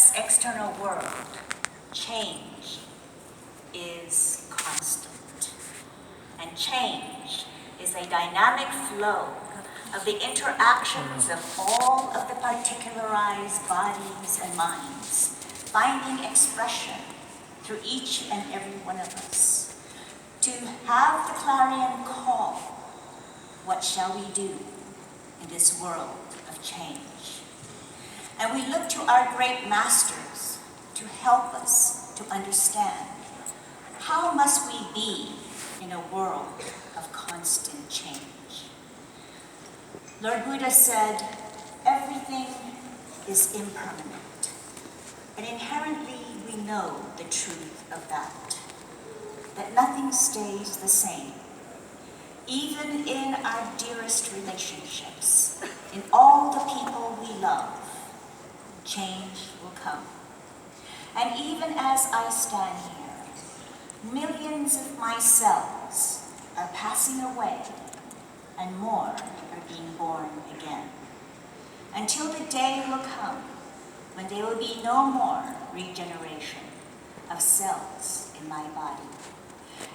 this external world, change is constant. And change is a dynamic flow of the interactions of all of the particularized bodies and minds, finding expression through each and every one of us. To have the clarion call, what shall we do in this world of change? And we look to our great masters to help us to understand how must we be in a world of constant change. Lord Buddha said, everything is impermanent. And inherently we know the truth of that nothing stays the same. Even in our dearest relationships, in all the people we love, change will come. And even as I stand here, millions of my cells are passing away and more are being born again. Until the day will come when there will be no more regeneration of cells in my body.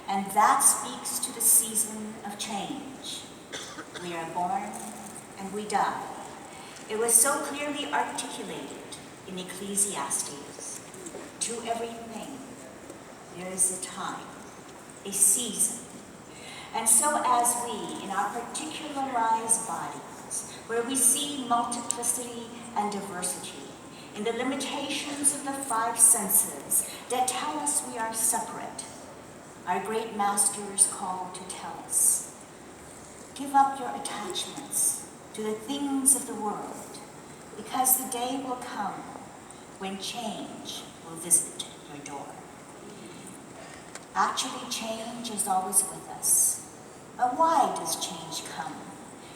And that speaks to the season of change. We are born and we die. It was so clearly articulated in Ecclesiastes. To everything, there is a time, a season. And so as we, in our particularized bodies, where we see multiplicity and diversity, in the limitations of the five senses that tell us we are separate, our great masters call to tell us, give up your attachments to the things of the world, because the day will come when change will visit your door. Actually, change is always with us. But why does change come?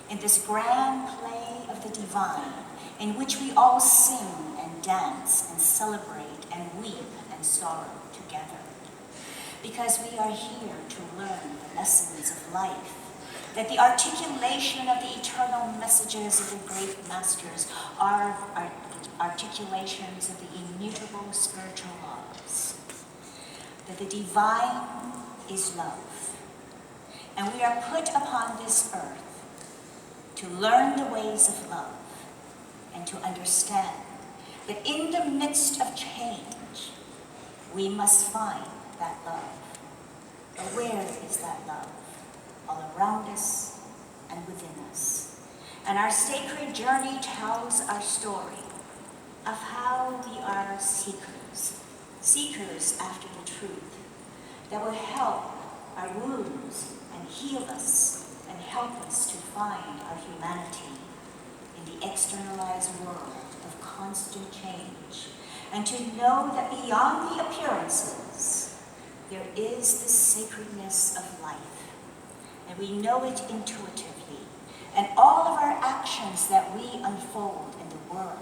In this grand play of the divine, in which we all sing and dance and celebrate and weep and sorrow together. Because we are here to learn the lessons of life, that the articulation of the eternal messages of the great masters are articulations of the immutable spiritual laws. That the divine is love. And we are put upon this earth to learn the ways of love and to understand that in the midst of change, we must find that love. But where is that love? All around us and within us. And our sacred journey tells our story of how we are seekers after the truth that will help our wounds and heal us and help us to find our humanity in the externalized world of constant change, and to know that beyond the appearances, there is the sacredness of life. And we know it intuitively. And all of our actions that we unfold in the world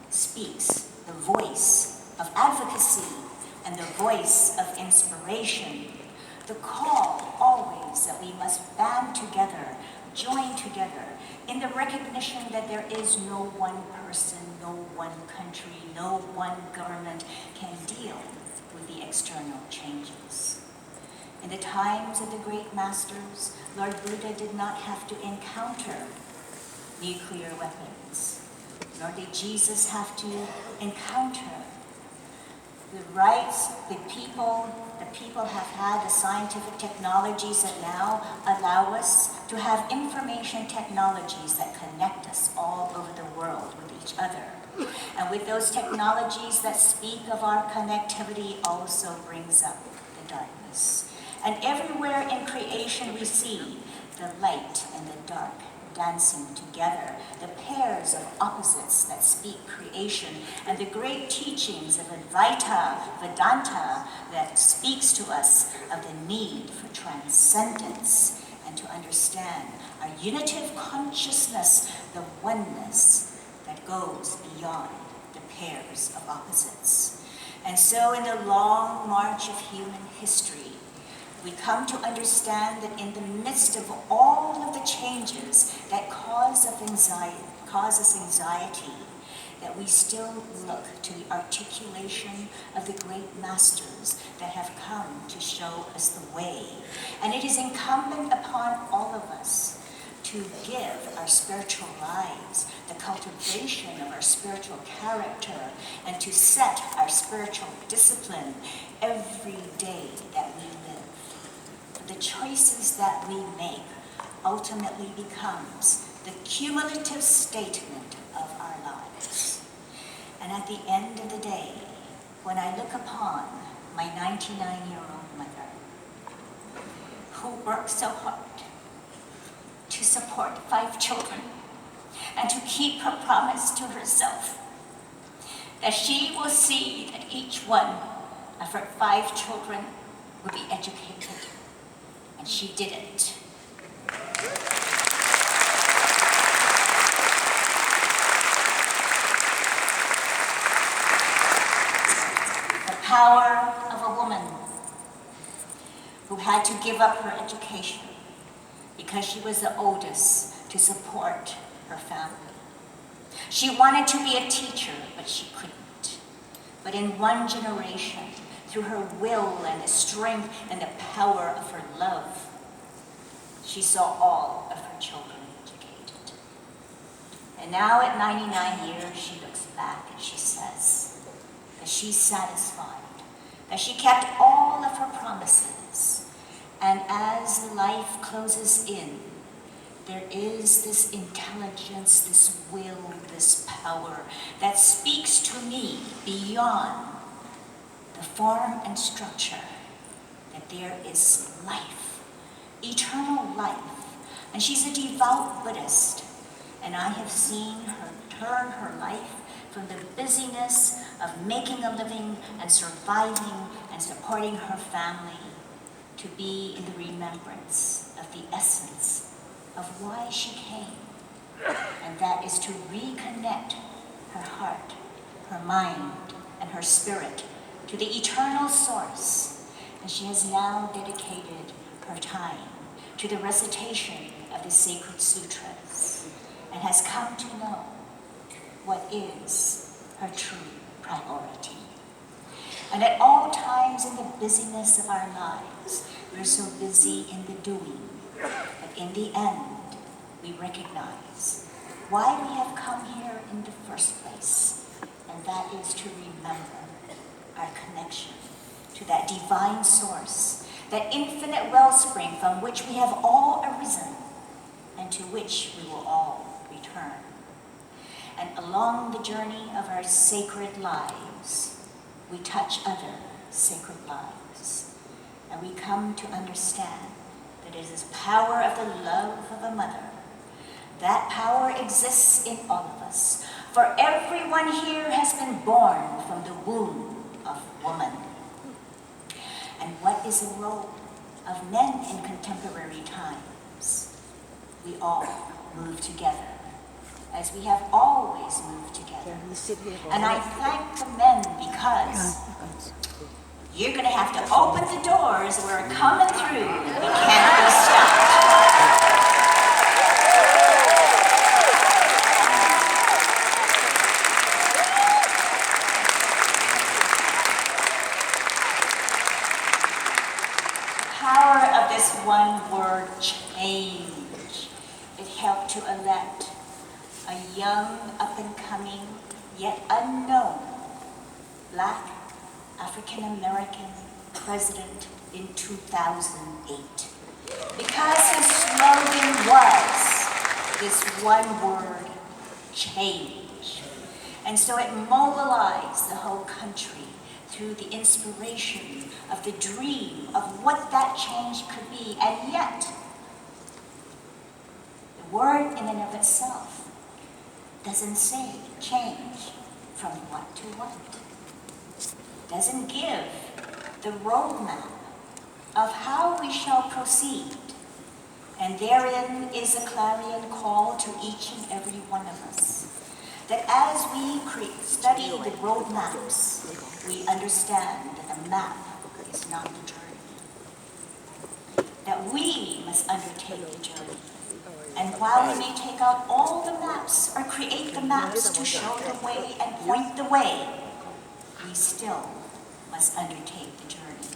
speaks the voice of advocacy and the voice of inspiration. The call always that we must band together, join together, in the recognition that there is no one person, no one country, no one government can deal with the external changes. In the times of the great masters, Lord Buddha did not have to encounter nuclear weapons, nor did Jesus have to encounter the rights, the people have had, the scientific technologies that now allow us to have information technologies that connect us all over the world with each other. And with those technologies that speak of our connectivity also brings up the darkness. And everywhere in creation we see the light and the dark dancing together, the pairs of opposites that speak creation, and the great teachings of Advaita Vedanta that speaks to us of the need for transcendence and to understand our unitive consciousness, the oneness that goes beyond the pairs of opposites. And so in the long march of human history, we come to understand that in the midst of all of the changes that cause us anxiety, that we still look to the articulation of the great masters that have come to show us the way. And it is incumbent upon all of us to give our spiritual lives the cultivation of our spiritual character and to set our spiritual discipline every day that we live. The choices that we make ultimately becomes the cumulative statement of our lives. And at the end of the day, when I look upon my 99-year-old mother, who worked so hard to support 5 children and to keep her promise to herself, that she will see that each one of her 5 children will be educated. And she did it. The power of a woman who had to give up her education because she was the oldest to support her family. She wanted to be a teacher, but she couldn't. But in one generation, through her will and the strength and the power of her love, she saw all of her children educated. And now at 99 years, she looks back and she says that she's satisfied, that she kept all of her promises. And as life closes in, there is this intelligence, this will, this power that speaks to me beyond the form and structure, that there is life, eternal life. And she's a devout Buddhist, and I have seen her turn her life from the busyness of making a living and surviving and supporting her family to be in the remembrance of the essence of why she came, and that is to reconnect her heart, her mind, and her spirit to the eternal source. And she has now dedicated her time to the recitation of the sacred sutras and has come to know what is her true priority. And at all times in the busyness of our lives, we're so busy in the doing, but in the end, we recognize why we have come here in the first place, and that is to remember our connection to that divine source, that infinite wellspring from which we have all arisen and to which we will all return. And along the journey of our sacred lives, we touch other sacred lives, and we come to understand that it is the power of the love of a mother. That power exists in all of us, for everyone here has been born from the womb of woman. And what is the role of men in contemporary times? We all move together, as we have always moved together. And I thank the men because you're going to have to open the doors. We're coming through. We can't be stopped. The power of this one word, change. It helped to elect a young, up-and-coming, yet unknown Black African-American president in 2008. Because his slogan was this one word, change. And so it mobilized the whole country through the inspiration of the dream of what that change could be. And yet, the word in and of itself doesn't say change from what to what. Doesn't give the roadmap of how we shall proceed. And therein is a clarion call to each and every one of us, that as we study the roadmaps, we understand that the map is not the journey. That we must undertake the journey. And while we may take out all the maps or create the maps to show the way and point the way, we still must undertake the journey.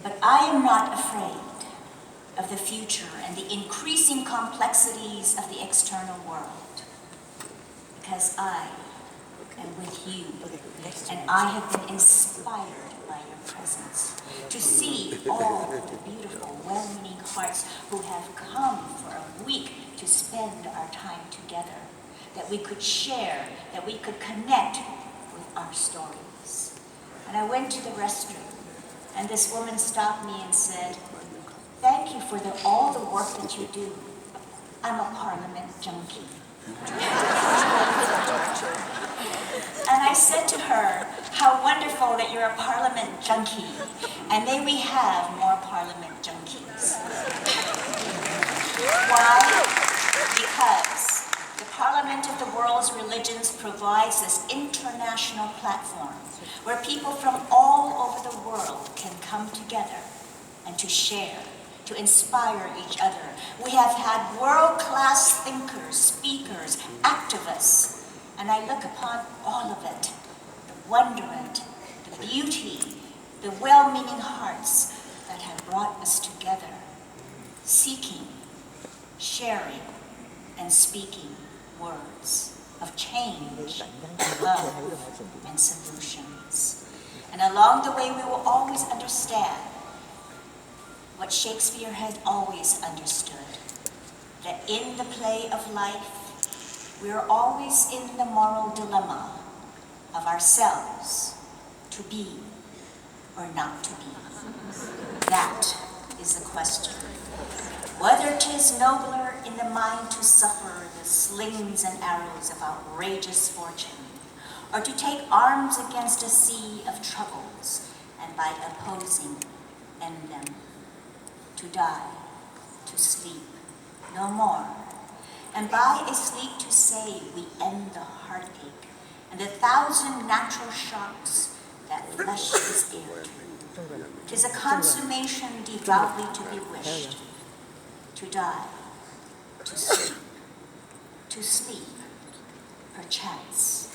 But I am not afraid of the future and the increasing complexities of the external world, because I am with you, and I have been inspired by your presence to see all the beautiful, well-meaning hearts who have come for a week to spend our time together, that we could share, that we could connect with our stories. And I went to the restroom, and this woman stopped me and said, "Thank you for all the work that you do. I'm a Parliament junkie." And I said to her, "How wonderful that you're a Parliament junkie, and may we have more Parliament junkies." Why? Because the Parliament of the World's Religions provides this international platform where people from all over the world can come together and to share, to inspire each other. We have had world-class thinkers, speakers, activists, and I look upon all of it, the wonderment, the beauty, the well-meaning hearts that have brought us together, seeking, sharing, and speaking words of change, love, and solutions. And along the way, we will always understand what Shakespeare had always understood, that in the play of life, we are always in the moral dilemma of ourselves, to be or not to be. That is the question. Whether 'tis nobler in the mind to suffer the slings and arrows of outrageous fortune, or to take arms against a sea of troubles, and by opposing end them, to die, to sleep, no more, and by a sleep to say we end the heartache, and the 1,000 natural shocks that flesh is heir to. 'Tis a consummation devoutly to be wished, to die, to sleep, perchance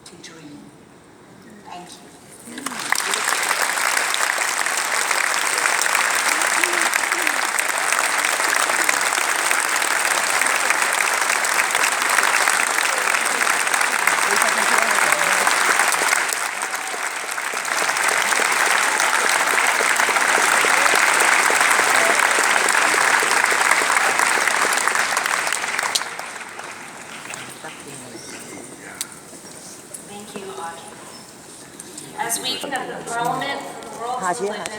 to dream. Thank you. Thank you, Audrey. As we have the Parliament for the World's Religions,